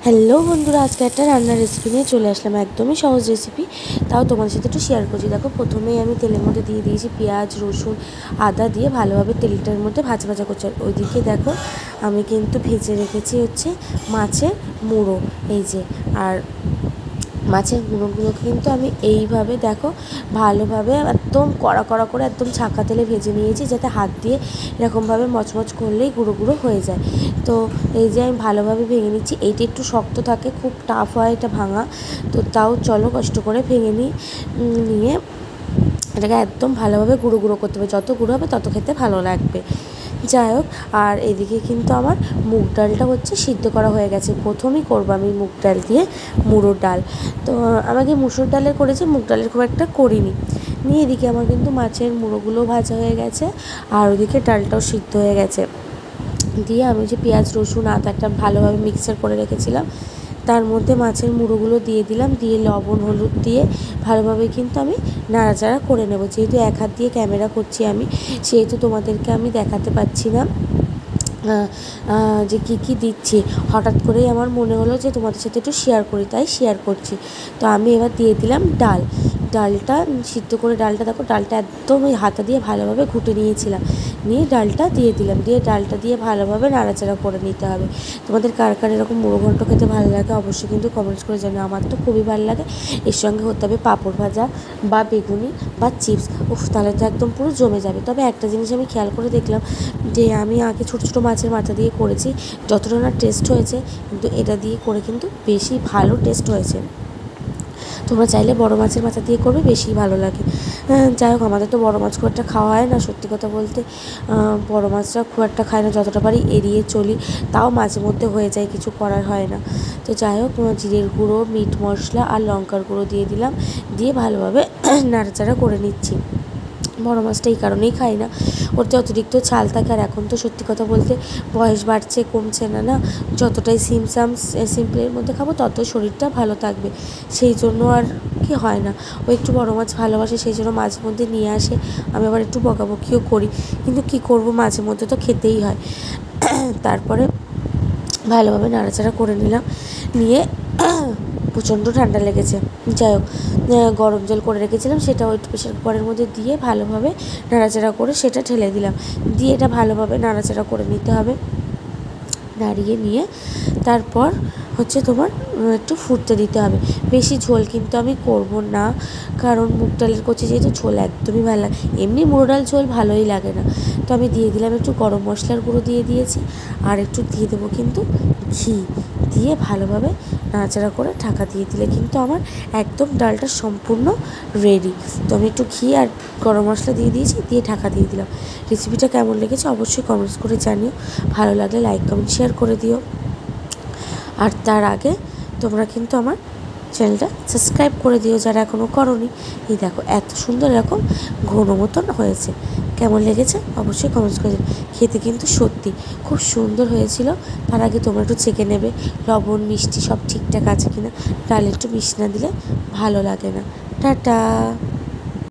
Hello বন্ধুরা, আজকে একটা রান্নার রেসিপি নিয়ে চলে আসলাম। একদমই সহজ রেসিপি, তাও তোমাদের সাথে একটু শেয়ার করছি। দেখো, প্রথমেই আমি তেলের মধ্যে দিয়ে দিয়েছি পেঁয়াজ, রসুন, আদা দিয়ে ভালোভাবে তেলটার মধ্যে ভাজা ভাজা করছি। আর ওইদিকে দেখো, আমি কিন্তু ভেজে রেখেছি হচ্ছে মাছের মুড়ো, এই যে। আর মাছের গুঁড়োগুলোকে কিন্তু আমি এইভাবে দেখো ভালোভাবে একদম কড়া কড়া করে একদম ছাঁকা তেলে ভেজে নিয়েছি, যাতে হাত দিয়ে এরকমভাবে মচমচ করলেই গুঁড়ো গুঁড়ো হয়ে যায়। তো এই যে আমি ভালোভাবে ভেঙে নিচ্ছি। এইটা একটু শক্ত থাকে, খুব টাফ হয় এটা ভাঙা, তো তাও চলো কষ্ট করে ভেঙে নিয়ে এটাকে একদম ভালোভাবে গুঁড়ো গুঁড়ো করতে হবে। যত গুঁড়ো হবে তত খেতে ভালো লাগবে। যাই হোক, আর এদিকে কিন্তু আমার মুগ ডালটা হচ্ছে সিদ্ধ করা হয়ে গেছে। প্রথমেই করবো আমি মুগ ডাল দিয়ে মুড়োর ডাল। তো আমাকে মুসুর ডালের করেছি, মুগ ডালের খুব একটা করিনি। নিয়ে এদিকে আমার কিন্তু মাছের মুড়োগুলো ভাজা হয়ে গেছে, আর ওদিকে ডালটাও সিদ্ধ হয়ে গেছে। দিয়ে আমি যে পেঁয়াজ, রসুন, আদাটা ভালোভাবে মিক্সচার করে রেখেছিলাম, তার মধ্যে মাছের মুড়োগুলো দিয়ে দিলাম। দিয়ে লবণ, হলুদ দিয়ে ভালোভাবে কিন্তু আমি নাড়াচাড়া করে নেব। যেহেতু এক হাত দিয়ে ক্যামেরা করছি আমি, সেহেতু তোমাদেরকে আমি দেখাতে পারছি না যে কী দিচ্ছি। হঠাৎ করেই আমার মনে হলো যে তোমাদের সাথে একটু শেয়ার করি, তাই শেয়ার করছি। তো আমি এবার দিয়ে দিলাম ডালটা সিদ্ধ করে। ডালটা দেখো, ডালটা একদম ওই হাতা দিয়ে ভালোভাবে ঘুটে নিয়েছিলাম। নিয়ে ডালটা দিয়ে দিলাম, দিয়ে ডালটা দিয়ে ভালোভাবে নাড়াচাড়া করে নিতে হবে। তোমাদের কার কার এরকম মুড়ো ঘন্ট খেতে ভালো লাগে অবশ্যই কিন্তু কমেন্টস করে জানাও। আমার তো খুবই ভালো লাগে। এর সঙ্গে হতে হবে পাঁপড় ভাজা বা বেগুনি বা চিপস। তাহলে তো একদম পুরো জমে যাবে। তবে একটা জিনিস আমি খেয়াল করে দেখলাম যে আমি আগে ছোটো ছোটো মাছের মাথা দিয়ে করেছি, যতটা না টেস্ট হয়েছে, কিন্তু এটা দিয়ে করে কিন্তু বেশি ভালো টেস্ট হয়েছে। তোমরা চাইলে বড় মাছের মাথা দিয়ে করবে, বেশি ভালো লাগে। যাই হোক, আমাদের তো বড় মাছ খুব একটা খাওয়া হয় না, সত্যি কথা বলতে। বড় মাছটা খুব একটা খাই না, যতটা পারি এড়িয়ে চলি। তাও মাঝে মধ্যে হয়ে যায়, কিছু করার হয় না। তো যাই হোক, জিরের গুঁড়ো, মিট মশলা আর লঙ্কার গুঁড়ো দিয়ে দিলাম। দিয়ে ভালোভাবে নাড়াচাড়া করে নিচ্ছি। বড় মাছটা এই কারণেই খাই না, ওতে অতিরিক্ত ছাল থাকে। আর এখন তো সত্যি কথা বলতে বয়স বাড়ছে, কমছে না। যতটাই সিম্পলের মধ্যে খাবো তত শরীরটা ভালো থাকবে। সেই জন্য আর কি হয় না, ও একটু বড় মাছ ভালোবাসে, সেই জন্য মাঝে মধ্যে নিয়ে আসে। আমি আবার একটু বকাবকিও করি, কিন্তু কী করবো, মাঝে মধ্যে তো খেতেই হয়। তারপরে ভালোভাবে নাড়াচাড়া করে নিলাম। নিয়ে প্রচণ্ড ঠান্ডা লেগেছে। যাই হোক, গরম জল করে রেখেছিলাম, সেটা ওই প্রেশার কুকারের মধ্যে দিয়ে ভালোভাবে নাড়াচাড়া করে সেটা ঢেলে দিলাম। দিয়ে এটা ভালোভাবে নাড়াচাড়া করে নিতে হবে। নাড়িয়ে নিয়ে তারপর হচ্ছে তোমার একটু ফুটতে দিতে হবে। বেশি ঝোল কিন্তু আমি করব না, কারণ মুগ ডালের করছি যেহেতু, ঝোল একদমই ভালো লাগে। এমনি মুড়ো ডাল ঝোল ভালোই লাগে না। তো আমি দিয়ে দিলাম একটু গরম মশলার গুঁড়ো দিয়ে দিয়েছি, আর একটু দিয়ে দেবো কিন্তু ঘি। দিয়ে ভালোভাবে নাড়াচাড়া করে ঢাকা দিয়ে দিলে কিন্তু আমার একদম ডালটা সম্পূর্ণ রেডি। তো আমি একটু ঘি আর গরম মশলা দিয়ে দিয়েছি, দিয়ে ঢাকা দিয়ে দিলাম। রেসিপিটা কেমন লেগেছে অবশ্যই কমেন্টস করে জানিও। ভালো লাগলে লাইক, কমেন্ট, শেয়ার করে দিও। আর তার আগে তোমরা কিন্তু আমার চ্যানেলটা সাবস্ক্রাইব করে দিও, যারা এখনও করোনি। এই দেখো, এত সুন্দর এরকম ঘন মতন হয়েছে। কেমন লেগেছে অবশ্যই কমেন্টস করে দিও। খেতে কিন্তু সত্যি খুব সুন্দর হয়েছিল। তার আগে তোমরা একটু চেখে নেবে লবণ, মিষ্টি সব ঠিকঠাক আছে কিনা। ডাল একটু মিষ্টি না দিলে ভালো লাগে না। টাটা।